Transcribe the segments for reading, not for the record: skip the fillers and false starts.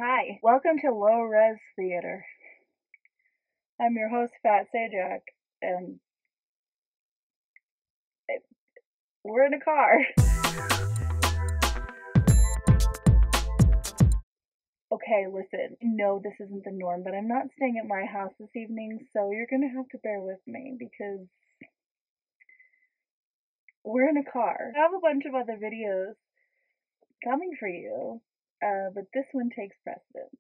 Hi, welcome to Low Res Theater. I'm your host, Fat Sajak, and we're in a car. Okay, listen, no, this isn't the norm, but I'm not staying at my house this evening, so you're gonna have to bear with me because we're in a car. I have a bunch of other videos coming for you, but this one takes precedence.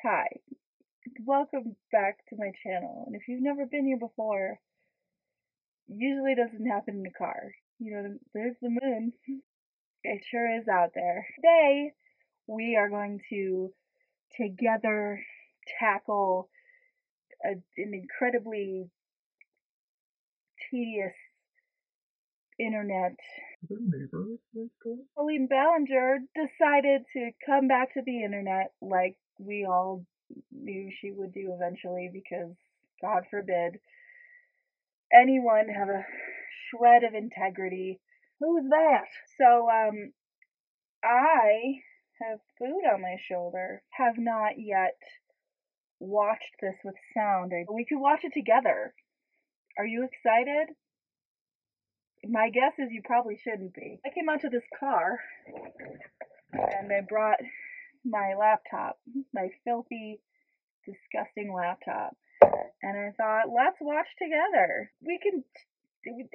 Hi, welcome back to my channel, and if you've never been here before, usually doesn't happen in a car. You know, there's the moon. It sure is out there. Today, we are going to together tackle an incredibly tedious internet. Colleen Ballinger decided to come back to the internet like we all knew she would do eventually because, God forbid, anyone have a shred of integrity. Who's that? So, I have food on my shoulder. Have not yet watched this with sound. We could watch it together. Are you excited? My guess is you probably shouldn't be. I came out to this car and I brought my laptop, my filthy, disgusting laptop. And I thought, let's watch together.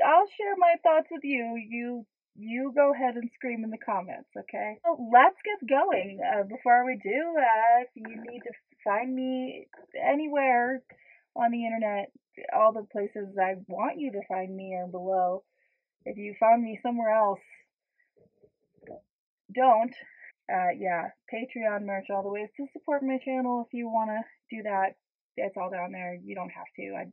I'll share my thoughts with you. You go ahead and scream in the comments, okay? So let's get going. Before we do, if you need to find me anywhere on the internet, all the places I want you to find me are below. If you found me somewhere else, don't. Yeah, Patreon merch, all the ways to support my channel. If you want to do that, it's all down there. You don't have to.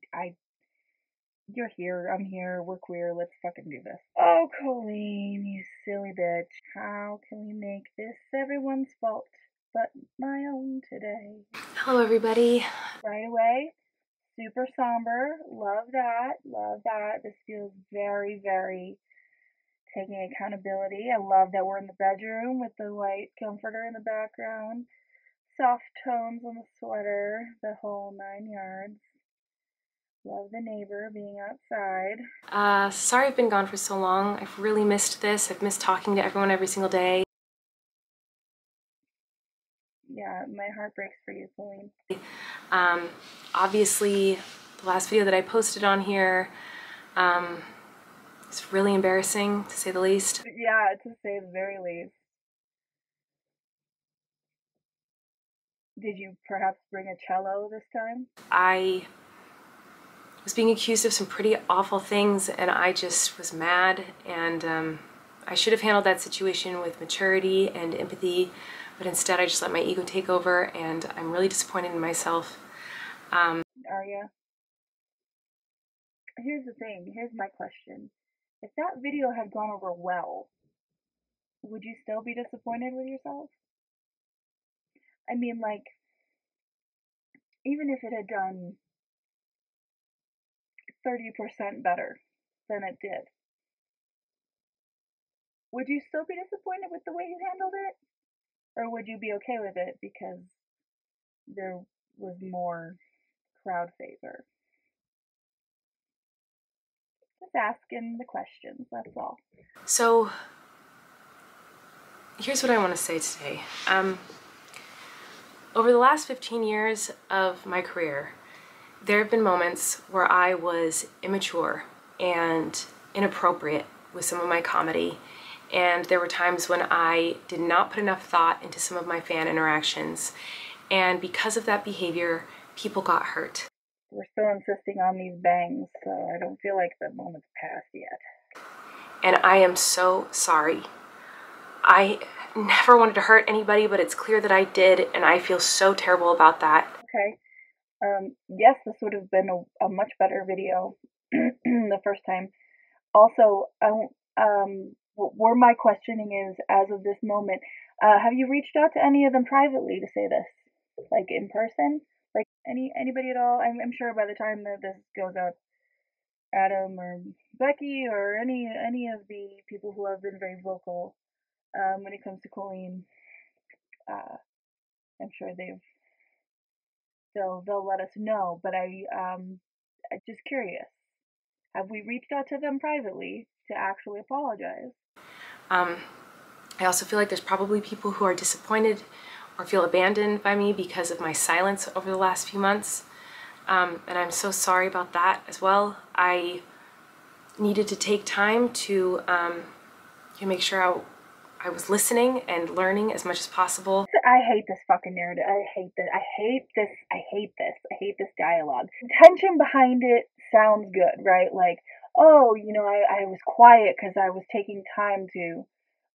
You're here, I'm here, we're queer, let's fucking do this. Oh, Colleen, you silly bitch. How can we make this everyone's fault but my own today? Hello, everybody. Right away, super somber. Love that, love that. This feels very, very taking accountability. I love that we're in the bedroom with the white comforter in the background. Soft tones on the sweater, the whole 9 yards. Love the neighbor being outside. Sorry I've been gone for so long. I've really missed this. I've missed talking to everyone every single day. Yeah, my heart breaks for you, Colleen. Obviously, the last video that I posted on here is really embarrassing, to say the least. Yeah, to say the very least. Did you perhaps bring a cello this time? I was being accused of some pretty awful things, and I just was mad, and I should have handled that situation with maturity and empathy, but instead I just let my ego take over, and I'm really disappointed in myself. Are you? Here's the thing. Here's my question. If that video had gone over well, would you still be disappointed with yourself? I mean, like, even if it had done 30% better than it did, would you still be disappointed with the way you handled it? Or would you be okay with it because there was more crowd favor? Just asking the questions, that's all. So, here's what I want to say today. Over the last 15 years of my career, there have been moments where I was immature and inappropriate with some of my comedy, and there were times when I did not put enough thought into some of my fan interactions, and because of that behavior, people got hurt. We're still insisting on these bangs, so I don't feel like the moment's passed yet. And I am so sorry. I never wanted to hurt anybody, but it's clear that I did, and I feel so terrible about that. Okay. Yes, this would have been a much better video the first time. Also, where my questioning is, as of this moment, have you reached out to any of them privately to say this? Like in person? Like anybody at all? I'm sure by the time that this goes out, Adam or Becky or any of the people who have been very vocal when it comes to Colleen I'm sure they'll let us know. But I'm just curious. Have we reached out to them privately to actually apologize? I also feel like there's probably people who are disappointed or feel abandoned by me because of my silence over the last few months. And I'm so sorry about that as well. I needed to take time to make sure I was listening and learning as much as possible. I hate this fucking narrative. I hate this. I hate this. I hate this. I hate this dialogue. Tension behind it sounds good, right? Like, oh, I was quiet because I was taking time to,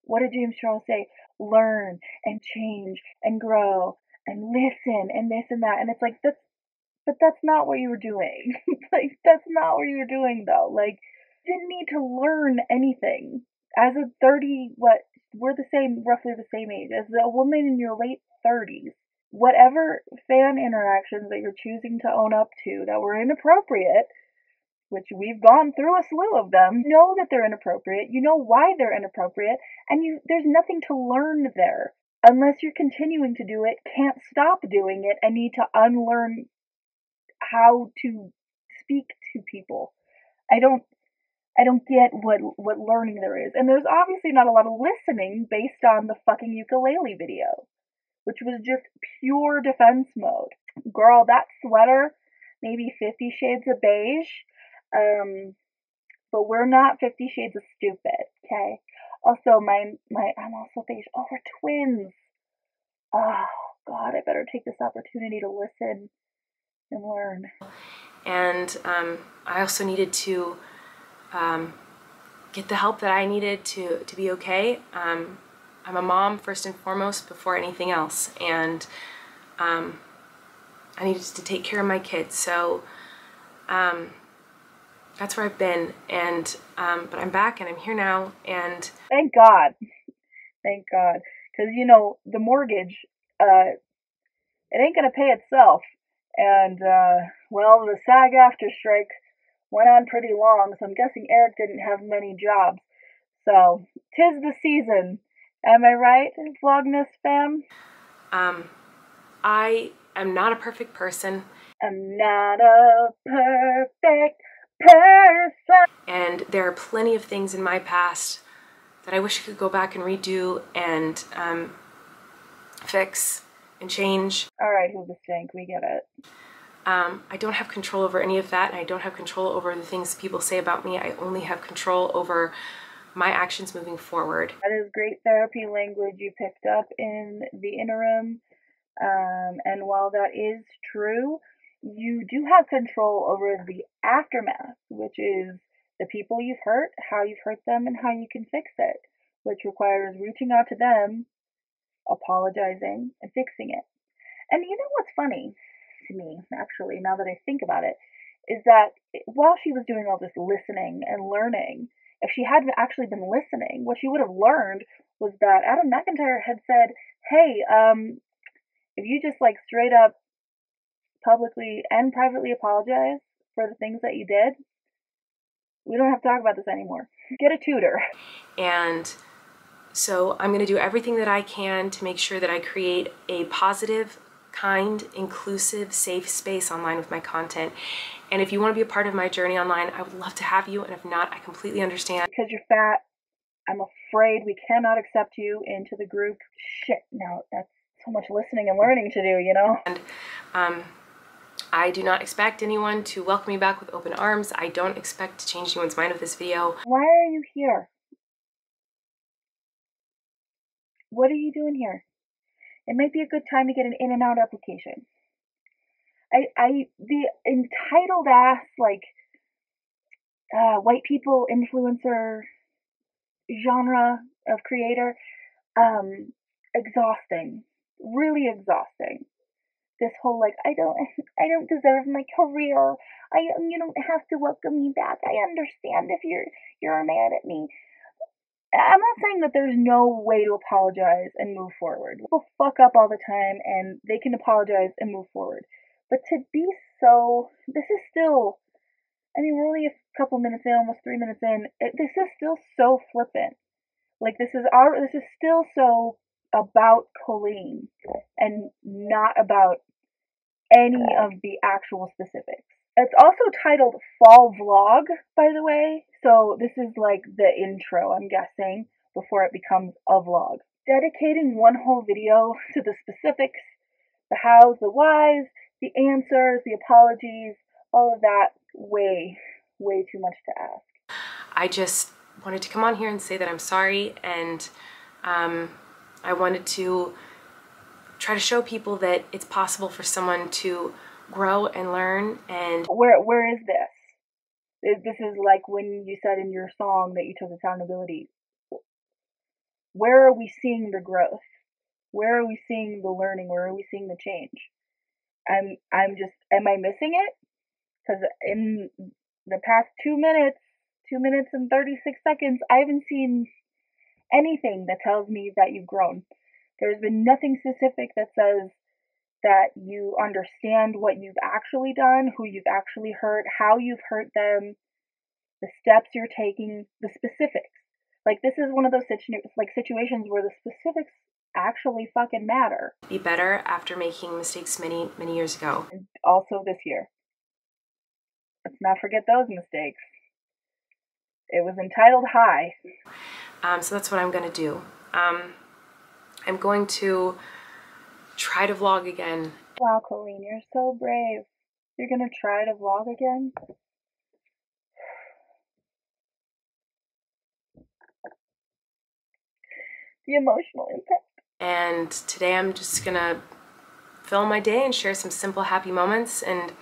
what did James Charles say? Learn and change and grow and listen and this and that. And it's like, that's not what you were doing. Like, that's not what you were doing, though. Like, you didn't need to learn anything. As a 30, we're roughly the same age. As a woman in your late 30s, whatever fan interactions that you're choosing to own up to that were inappropriate, which we've gone through a slew of them, you know that they're inappropriate, you know why they're inappropriate, and there's nothing to learn there. Unless you're continuing to do it, can't stop doing it, and need to unlearn how to speak to people. I don't get what learning there is. And there's obviously not a lot of listening based on the fucking ukulele video, which was just pure defense mode. Girl, that sweater, maybe 50 Shades of Beige, but we're not 50 Shades of Stupid, okay? Also, I'm also beige. Oh, we're twins. Oh, God, I better take this opportunity to listen and learn. And I also needed to get the help that I needed to be okay. I'm a mom first and foremost before anything else, and I needed to take care of my kids. So that's where I've been, and but I'm back and I'm here now, and thank God, because the mortgage, it ain't gonna pay itself, and well, the SAG-AFTRA strike went on pretty long, so I'm guessing Eric didn't have many jobs. So, 'tis the season. Am I right, Vlogmas fam? I am not a perfect person. I'm not a perfect person. And there are plenty of things in my past that I wish I could go back and redo and fix and change. All right, who the stink, we get it. I don't have control over any of that, and I don't have control over the things people say about me. I only have control over my actions moving forward. That is great therapy language you picked up in the interim. And while that is true, you do have control over the aftermath, which is the people you've hurt, how you've hurt them, and how you can fix it, which requires reaching out to them, apologizing, and fixing it. And you know what's funny to me, actually, now that I think about it, is that while she was doing all this listening and learning, if she hadn't actually been listening, what she would have learned was that Adam McIntyre had said, hey, if you just like straight up publicly and privately apologize for the things that you did, we don't have to talk about this anymore. Get a tutor. And so I'm going to do everything that I can to make sure that I create a positive, kind, inclusive, safe space online with my content. And if you want to be a part of my journey online, I would love to have you. And if not, I completely understand. Because you're fat, I'm afraid we cannot accept you into the group. Shit, no, that's so much listening and learning to do, And I do not expect anyone to welcome me back with open arms. I don't expect to change anyone's mind with this video. Why are you here? What are you doing here? It might be a good time to get an in and out application. The entitled ass, like, white people influencer genre of creator, exhausting. Really exhausting. This whole, like, I don't deserve my career. You don't have to welcome me back. I understand if you're mad at me. I'm not saying that there's no way to apologize and move forward. People fuck up all the time and they can apologize and move forward. But to be this is still, I mean, we're only a couple minutes in, almost 3 minutes in. This is still so flippant. Like, this is still so about Colleen and not about any of the actual specifics. It's also titled Fall Vlog, by the way, so this is like the intro, I'm guessing, before it becomes a vlog. Dedicating one whole video to the specifics, the hows, the whys, the answers, the apologies, all of that, way too much to ask. I just wanted to come on here and say that I'm sorry, and I wanted to try to show people that it's possible for someone to grow and learn. And where is this? This is like when you said in your song that you took accountability. Where are we seeing the growth? Where are we seeing the learning? Where are we seeing the change? I'm just, am I missing it? Because in the past 2 minutes and 36 seconds, I haven't seen anything that tells me that you've grown. There's been nothing specific that says that you understand what you've actually done, who you've actually hurt, how you've hurt them, the steps you're taking, the specifics. Like, this is one of those situations where the specifics actually fucking matter. Be better after making mistakes many years ago. And also this year. Let's not forget those mistakes. It was entitled High. So that's what I'm going to do. I'm going to try to vlog again. Wow, Colleen, you're so brave. You're going to try to vlog again? The emotional impact. And today I'm just going to film my day and share some simple happy moments and,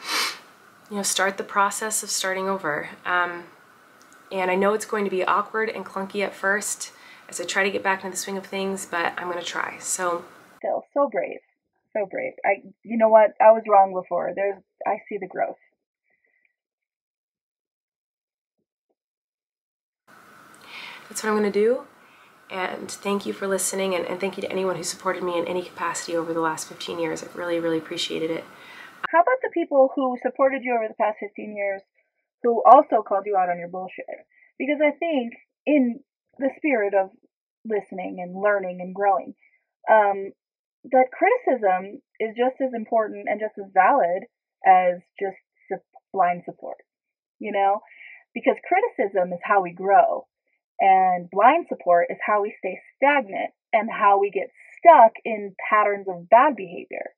you know, start the process of starting over. And I know it's going to be awkward and clunky at first as I try to get back into the swing of things, but I'm going to try. So still, so brave. So brave. You know what? I was wrong before. I see the growth. That's what I'm going to do. And thank you for listening, and thank you to anyone who supported me in any capacity over the last 15 years. I've really appreciated it. How about the people who supported you over the past 15 years who also called you out on your bullshit? Because I think in the spirit of listening and learning and growing, that criticism is just as important and just as valid as just blind support, you know? Because criticism is how we grow, and blind support is how we stay stagnant and how we get stuck in patterns of bad behavior.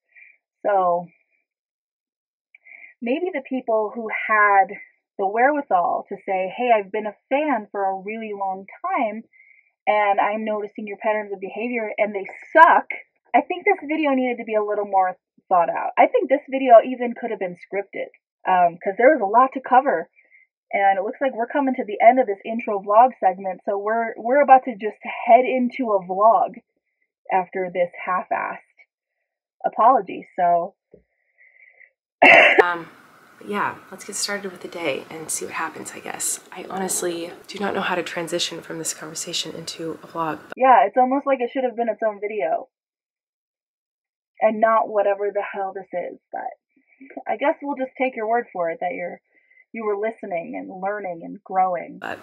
So maybe the people who had the wherewithal to say, hey, I've been a fan for a really long time, and I'm noticing your patterns of behavior and they suck. I think this video needed to be a little more thought out. I think this video even could have been scripted, because there was a lot to cover. And it looks like we're coming to the end of this intro vlog segment, so we're about to just head into a vlog after this half-assed apology. So yeah, let's get started with the day and see what happens, I guess. I honestly do not know how to transition from this conversation into a vlog. Yeah, it's almost like it should have been its own video and not whatever the hell this is. But I guess we'll just take your word for it that you were listening and learning and growing. But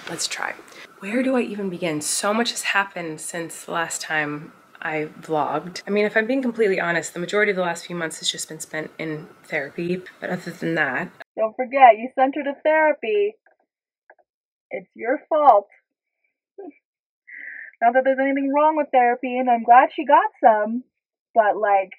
let's try. Where do I even begin? So much has happened since the last time I vlogged. I mean, if I'm being completely honest, the majority of the last few months has just been spent in therapy. But other than that... Don't forget, you sent her to therapy. It's your fault. Not that there's anything wrong with therapy, and I'm glad she got some, but like,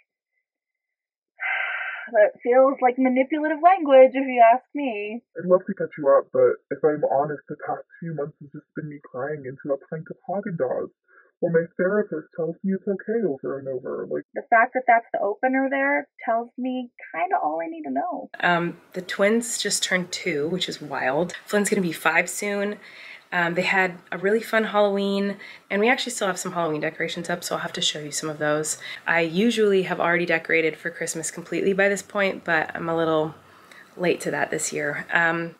that feels like manipulative language if you ask me. I'd love to catch you up, but if I'm honest, the past few months has just been me crying into a pint of Haagen-Dazs, while my therapist tells me it's okay over and over. Like, the fact that that's the opener there tells me kind of all I need to know. The twins just turned 2, which is wild. Flynn's gonna be 5 soon. They had a really fun Halloween, and we actually still have some Halloween decorations up, so I'll have to show you some of those. I usually have already decorated for Christmas completely by this point, but I'm a little late to that this year. Yeah.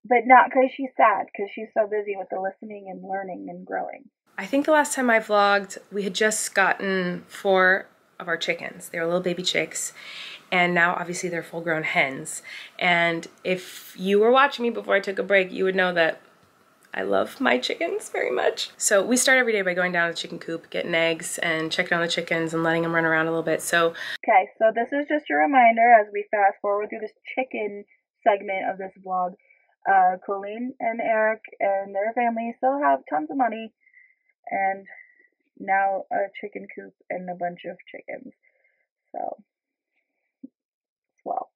But not because she's sad, because she's so busy with the listening and learning and growing. I think the last time I vlogged, we had just gotten 4 of our chickens. They were little baby chicks. And now obviously they're full-grown hens. And if you were watching me before I took a break, you would know that I love my chickens very much. So we start every day by going down to the chicken coop, getting eggs and checking on the chickens and letting them run around a little bit. So okay, so this is just a reminder as we fast forward through this chicken segment of this vlog. Colleen and Eric and their family still have tons of money and now a chicken coop and a bunch of chickens. So, well.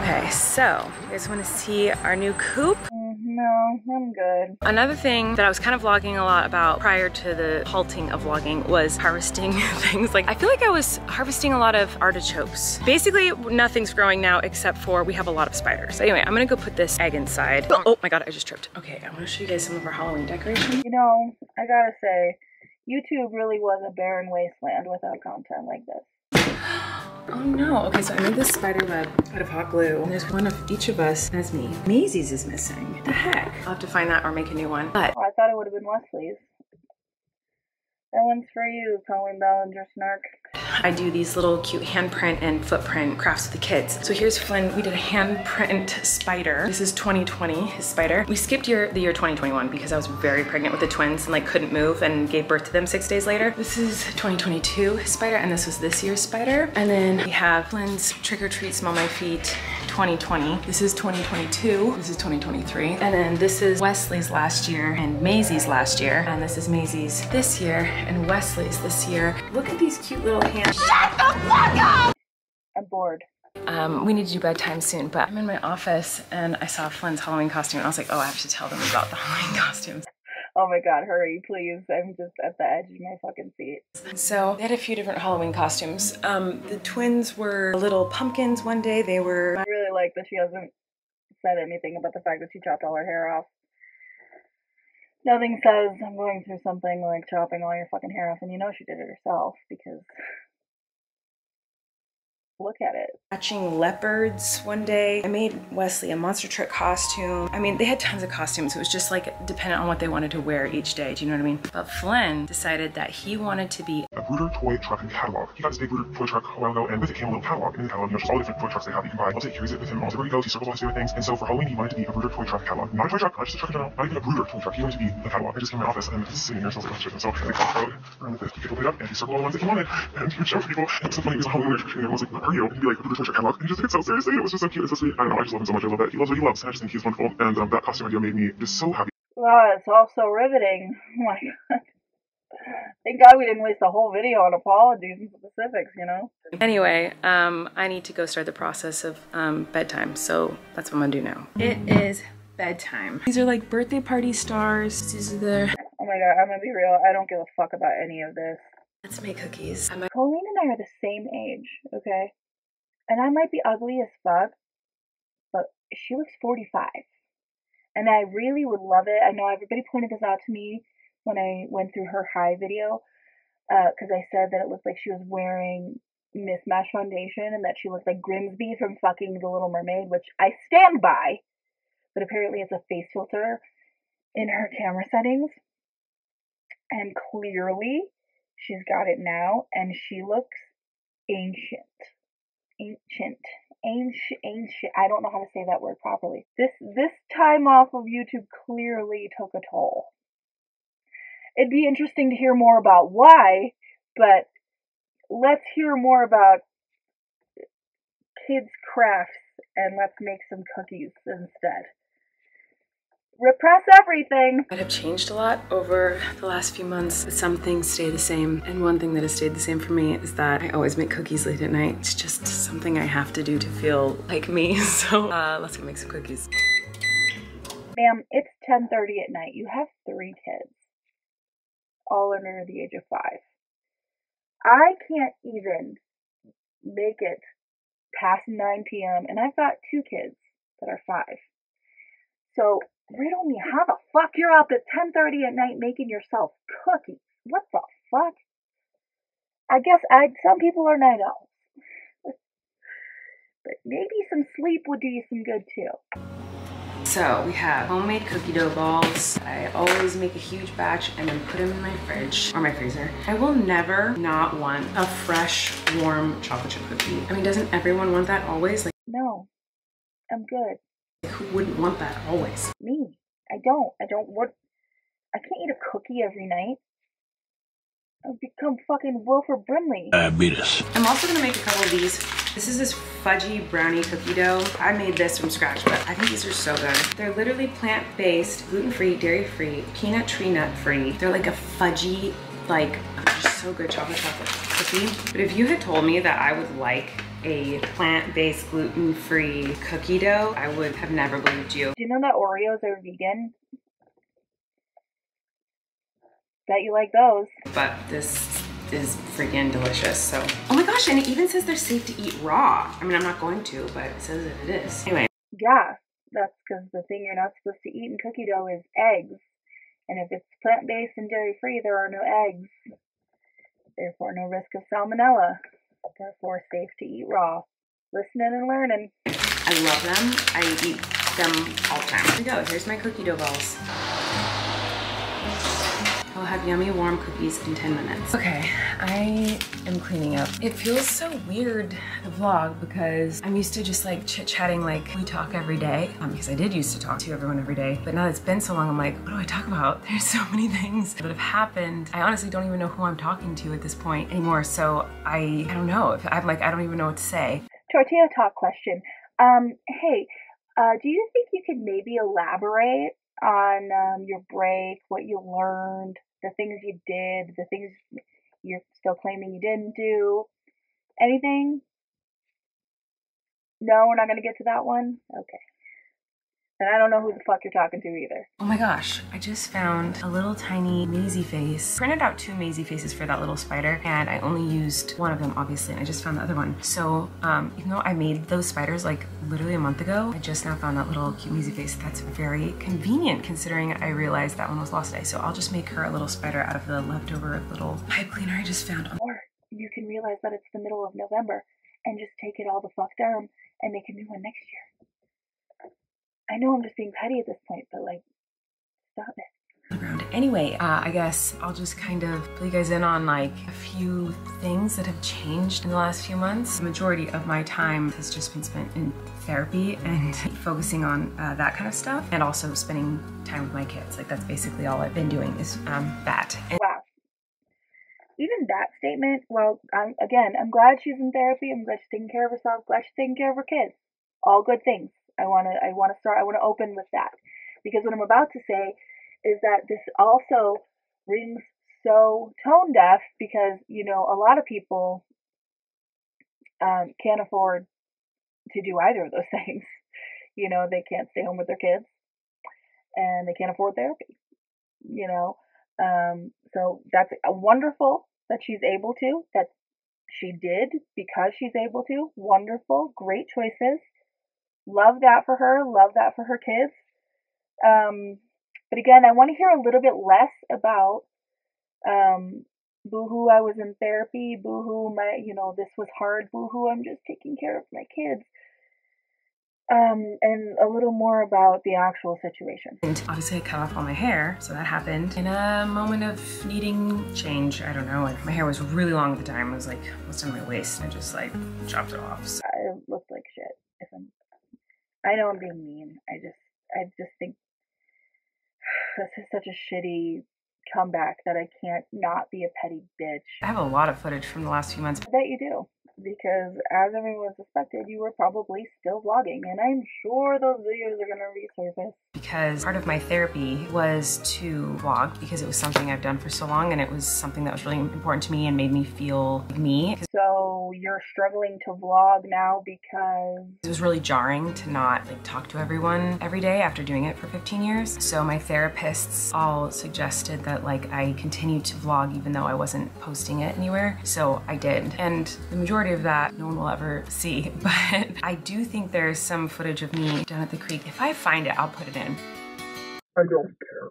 okay, so you guys want to see our new coop? No, I'm good. Another thing that I was kind of vlogging a lot about prior to the halting of vlogging was harvesting things. Like, I feel like I was harvesting a lot of artichokes. Basically, nothing's growing now except for we have a lot of spiders. Anyway, I'm gonna go put this egg inside. Oh my God, I just tripped. Okay, I wanna show you guys some of our Halloween decorations. You know, I gotta say, YouTube really was a barren wasteland without content like this. Oh no, okay, so I made this spider web out of hot glue. And there's one of each of us. That's me. Maisie's is missing. What the heck? I'll have to find that or make a new one. But oh, I thought it would have been Wesley's. That one's for you, Colleen Ballinger Snark. I do these little cute handprint and footprint crafts with the kids. So here's Flynn. We did a handprint spider. This is 2020, his spider. We skipped the year 2021 because I was very pregnant with the twins and like couldn't move and gave birth to them 6 days later. This is 2022 spider and this was this year's spider. And then we have Flynn's Trick or Treat Smell My Feet 2020. This is 2022. This is 2023. And then this is Wesley's last year and Maisie's last year. And this is Maisie's this year and Wesley's this year. Look at these cute little hands. Shut the fuck up! I'm bored. We need to do bedtime soon, but I'm in my office and I saw Flynn's Halloween costume and I was like, oh, I have to tell them about the Halloween costumes. Oh my God, hurry, please. I'm just at the edge of my fucking seat. So they had a few different Halloween costumes. The twins were little pumpkins one day. They were... I really like that she hasn't said anything about the fact that she chopped all her hair off. Nothing says I'm going through something like chopping all your fucking hair off, and you know she did it herself because look at it. Matching leopards one day. I made Wesley a monster truck costume. I mean, they had tons of costumes. It was just like dependent on what they wanted to wear each day. Do you know what I mean? But Flynn decided that he wanted to be a Brooder toy truck and catalog. He got this big Brooder toy truck a while ago, and with it came a little catalog. And in the catalog, just all the different toy trucks they have you can buy. Also, he carries it with him everywhere he goes. He circles all his favorite things. And so for Halloween, he wanted to be a Brooder toy truck catalog. Not a toy truck, not just a truck in general, not even a Brooder toy truck. He wanted to be the catalog. I just came to my office and it's sitting here, so I was like, oh shit. And so I called around with this. He picked it up and he circled all the ones that he wanted. And he would show people. And it was so funny. It was a Halloween trick, and everyone was like, what are you? And he'd be like, a Brooder toy truck catalog. And he just took it so seriously. It was just so cute. It's so sweet. I don't know. I just love him so much. I love that. He loves what he loves. And I just think he's wonderful. And that costume idea made me just so happy. Wow, it's all so riveting. Oh my God. Thank God we didn't waste the whole video on apologies and specifics, you know? Anyway, I need to go start the process of bedtime, so that's what I'm gonna do now. It is bedtime. These are like birthday party stars. These are the... Oh my God, I'm gonna be real. I don't give a fuck about any of this. Let's make cookies. Colleen and I are the same age, okay? And I might be ugly as fuck, but she looks 45. And I really would love it. I know everybody pointed this out to me when I went through her high video, because I said that it looked like she was wearing mismatched foundation and that she looked like Grimsby from fucking The Little Mermaid, which I stand by, but apparently it's a face filter in her camera settings, and clearly she's got it now, and she looks ancient. I don't know how to say that word properly. This time off of YouTube clearly took a toll. It'd be interesting to hear more about why, but let's hear more about kids' crafts and let's make some cookies instead. Repress everything! I have changed a lot over the last few months, but some things stay the same. And one thing that has stayed the same for me is that I always make cookies late at night. It's just something I have to do to feel like me. So let's go make some cookies. Ma'am, it's 10:30 at night. You have 3 kids, all under the age of 5. I can't even make it past 9 p.m. and I've got 2 kids that are 5. So riddle me how the fuck you're up at 10:30 at night making yourself cookies. What the fuck? I guess some people are night owls. But maybe some sleep would do you some good too. So we have homemade cookie dough balls. I always make a huge batch and then put them in my fridge or my freezer. I will never not want a fresh, warm chocolate chip cookie. I mean, doesn't everyone want that always? Like, no, I'm good. Who wouldn't want that always? Me. I don't. I can't eat a cookie every night. I'll become fucking Wilford Brimley. Diabetes. I'm also gonna make a couple of these. This is this fudgy brownie cookie dough. I made this from scratch, but I think these are so good. They're literally plant-based, gluten-free, dairy-free, peanut tree nut-free. They're like a fudgy, like, just so good chocolate cookie. But if you had told me that I would like a plant-based, gluten-free cookie dough, I would have never believed you. Do you know that Oreos are vegan? Bet you like those. But this is freaking delicious, so. Oh my gosh, and it even says they're safe to eat raw. I mean, I'm not going to, but it says that it is. Anyway. Yeah, that's because the thing you're not supposed to eat in cookie dough is eggs. And if it's plant-based and dairy-free, there are no eggs. Therefore, no risk of salmonella. Therefore, safe to eat raw. Listening and learning. I love them. I eat them all the time. Here we go. Here's my cookie dough balls. I'll have yummy warm cookies in 10 minutes. Okay, I am cleaning up. It feels so weird to vlog because I'm used to just like chit-chatting like we talk every day. Because I did used to talk to everyone every day. But now that it's been so long, I'm like, what do I talk about? There's so many things that have happened. I honestly don't even know who I'm talking to at this point anymore. So I don't know. I don't even know what to say. Tortilla talk question. Hey, do you think you could maybe elaborate on your break, what you learned, the things you did, the things you're still claiming you didn't do? Anything? No, we're not going to get to that one? Okay. And I don't know who the fuck you're talking to either. Oh my gosh, I just found a little tiny Maisie face. Printed out 2 Maisie faces for that little spider, and I only used one of them, obviously, and I just found the other one. So, even though I made those spiders like literally a month ago, I just now found that little cute Maisie face. That's very convenient considering I realized that one was lost today. So I'll just make her a little spider out of the leftover little pipe cleaner I just found. Or you can realize that it's the middle of November and just take it all the fuck down and make a new one next year. I know I'm just being petty at this point, but like, stop it. Anyway, I guess I'll just kind of fill you guys in on like a few things that have changed in the last few months. The majority of my time has just been spent in therapy and focusing on that kind of stuff, and also spending time with my kids. Like that's basically all I've been doing is that. And wow. Even that statement, well, again, I'm glad she's in therapy. I'm glad she's taking care of herself. Glad she's taking care of her kids. All good things. I want to open with that, because what I'm about to say is that this also rings so tone deaf because, you know, a lot of people can't afford to do either of those things. You know, they can't stay home with their kids and they can't afford therapy, you know. So that's wonderful that she's able to, that she did because she's able to. Wonderful, great choices. Love that for her. Love that for her kids. But again, I want to hear a little bit less about boo-hoo, I was in therapy. Boo-hoo, this was hard. Boo-hoo, I'm just taking care of my kids. And a little more about the actual situation. And obviously I cut off all my hair, so that happened in a moment of needing change. I don't know, my hair was really long at the time. It was like almost on my waist. I just like chopped it off. So. I looked like shit. I know I'm being mean. I just think this is such a shitty comeback that I can't not be a petty bitch. I have a lot of footage from the last few months. I bet you do, because as everyone suspected, you were probably still vlogging, and I'm sure those videos are gonna resurface. Because part of my therapy was to vlog, because it was something I've done for so long, and it was something that was really important to me and made me feel like me. So you're struggling to vlog now because it was really jarring to not like talk to everyone every day after doing it for 15 years. So my therapists all suggested that like I continue to vlog even though I wasn't posting it anywhere. So I did. And the majority of that no one will ever see. But I do think there's some footage of me down at the creek. If I find it, I'll put it in. I don't care.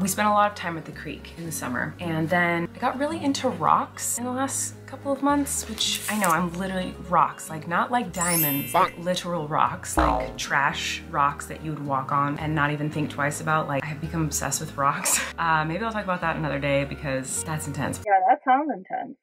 We spent a lot of time at the creek in the summer, and then I got really into rocks in the last couple of months, which I know I'm literally rocks, like not like diamonds, like literal rocks, like trash rocks that you would walk on and not even think twice about. Like I have become obsessed with rocks. Maybe I'll talk about that another day because that's intense. Yeah, that sounds intense.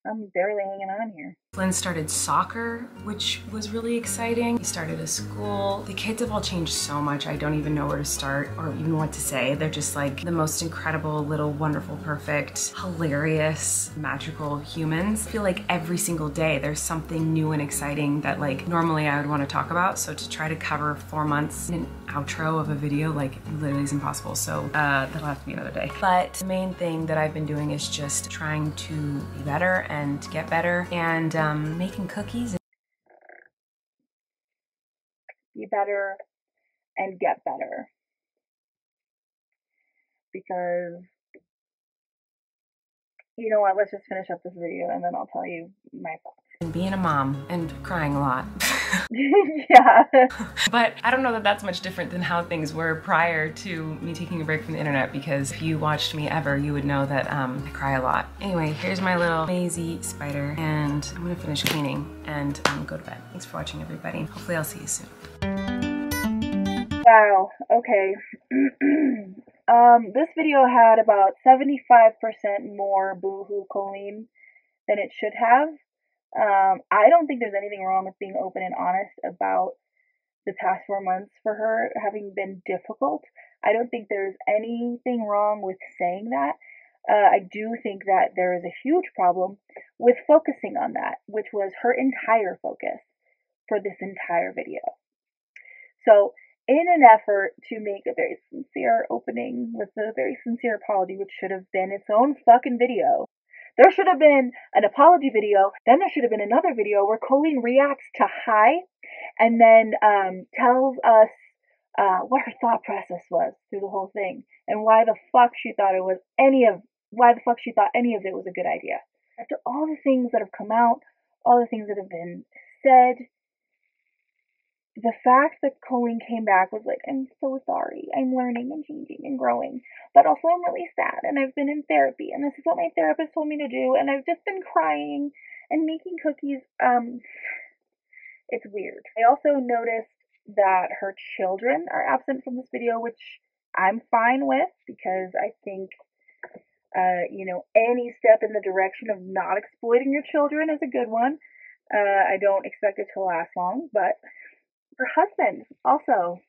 I'm barely hanging on here. Flynn started soccer, which was really exciting. He started a school. The kids have all changed so much, I don't even know where to start or even what to say. They're just like the most incredible, little, wonderful, perfect, hilarious, magical humans. I feel like every single day there's something new and exciting that like normally I would want to talk about. So to try to cover 4 months in an outro of a video, like literally is impossible. So that'll have to be another day. But the main thing that I've been doing is just trying to be better and get better and making cookies. Be better and get better. Because, you know what, let's just finish up this video and then I'll tell you my thoughts. And being a mom and crying a lot. Yeah. But I don't know that that's much different than how things were prior to me taking a break from the internet, because if you watched me ever, you would know that I cry a lot. Anyway, here's my little Maisie spider, and I'm gonna finish cleaning and go to bed. Thanks for watching, everybody. Hopefully I'll see you soon. Wow, okay. This video had about 75% more boohoo colleen than it should have. I don't think there's anything wrong with being open and honest about the past 4 months for her having been difficult. I don't think there's anything wrong with saying that. I do think that there is a huge problem with focusing on that, which was her entire focus for this entire video. So, in an effort to make a very sincere opening with a very sincere apology, which should have been its own fucking video, there should have been an apology video, then there should have been another video where Colleen reacts to hi, and then tells us what her thought process was through the whole thing, and why the fuck she thought any of it was a good idea. After all the things that have come out, all the things that have been said, the fact that Colleen came back was like, I'm so sorry, I'm learning and changing and growing, but also I'm really sad, and I've been in therapy, and this is what my therapist told me to do, and I've just been crying and making cookies. It's weird. I also noticed that her children are absent from this video, which I'm fine with, because I think, any step in the direction of not exploiting your children is a good one. I don't expect it to last long, but her husband also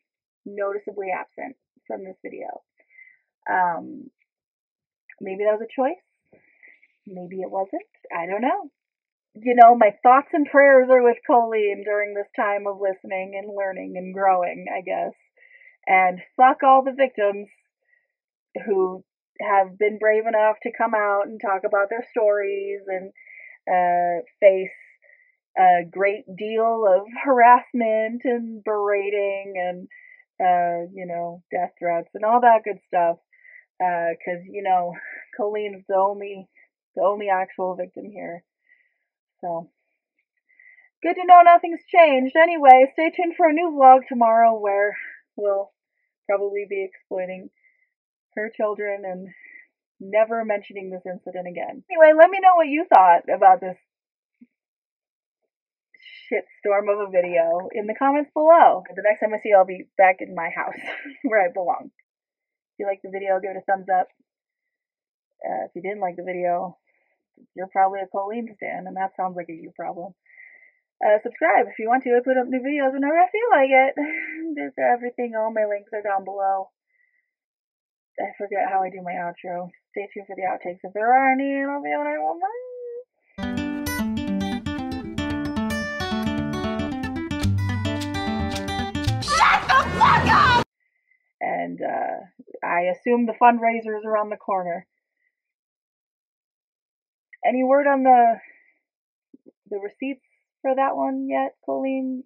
noticeably absent from this video. Maybe that was a choice. Maybe it wasn't. I don't know. My thoughts and prayers are with Colleen during this time of listening and learning and growing, I guess. And fuck all the victims who have been brave enough to come out and talk about their stories and face a great deal of harassment and berating and, death threats and all that good stuff. Because, Colleen's the only actual victim here. So, good to know nothing's changed. Anyway, stay tuned for a new vlog tomorrow where we'll probably be exploiting her children and never mentioning this incident again. Anyway, let me know what you thought about this shitstorm of a video in the comments below. The next time I see you, I'll be back in my house where I belong. If you liked the video, give it a thumbs up. If you didn't like the video, you're probably a Colleen stan, and that sounds like a you problem. Subscribe if you want to. I put up new videos whenever I feel like it. Just everything, all my links are down below. I forget how I do my outro. Stay tuned for the outtakes if there are any, and I'll be on one. Bye. Shut the fuck up! And I assume the fundraiser is around the corner. Any word on the receipts for that one yet, Colleen?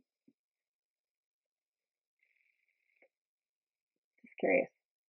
Just curious.